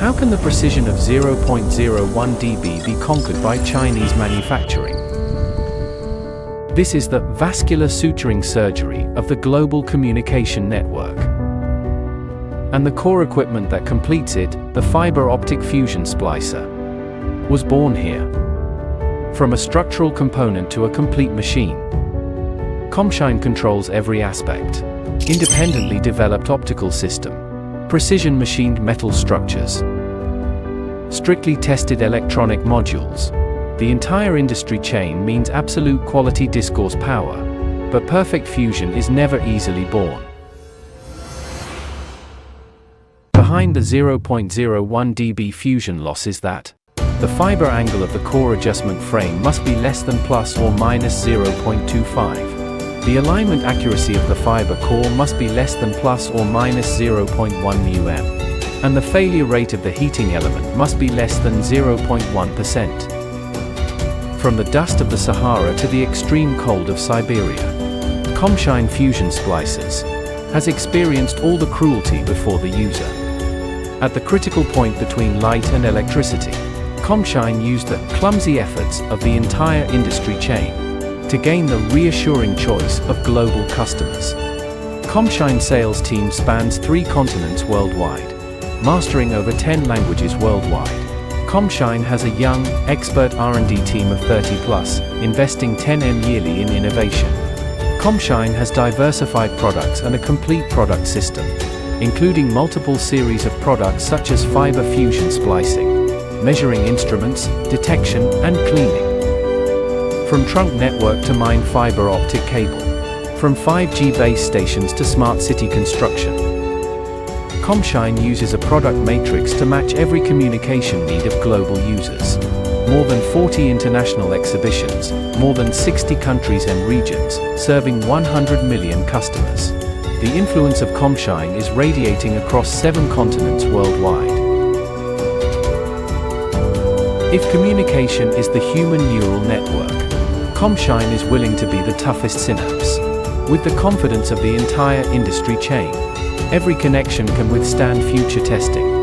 How can the precision of 0.01 dB be conquered by Chinese manufacturing? This is the vascular suturing surgery of the global communication network. And the core equipment that completes it, the fiber optic fusion splicer, was born here. From a structural component to a complete machine, KOMSHINE controls every aspect. Independently developed optical system, precision machined metal structures, strictly tested electronic modules. The entire industry chain means absolute quality discourse power, but perfect fusion is never easily born. Behind the 0.01 dB fusion loss is that the fiber angle of the core adjustment frame must be less than plus or minus 0.25. The alignment accuracy of the fiber core must be less than plus or minus 0.1 μm. And the failure rate of the heating element must be less than 0.1%. From the dust of the Sahara to the extreme cold of Siberia, KOMSHINE fusion splicers has experienced all the cruelty before the user. At the critical point between light and electricity, KOMSHINE used the clumsy efforts of the entire industry chain to gain the reassuring choice of global customers. KOMSHINE Sales Team spans 3 continents worldwide, mastering over 10 languages worldwide. KOMSHINE has a young, expert R&D team of 30+, investing 10M yearly in innovation. KOMSHINE has diversified products and a complete product system, including multiple series of products such as fiber fusion splicing, measuring instruments, detection, and cleaning. From trunk network to mine fiber optic cable, from 5G base stations to smart city construction, KOMSHINE uses a product matrix to match every communication need of global users. More than 40 international exhibitions, more than 60 countries and regions, serving 100 million customers. The influence of KOMSHINE is radiating across 7 continents worldwide. If communication is the human neural network, KOMSHINE is willing to be the toughest synapse. With the confidence of the entire industry chain, every connection can withstand future testing.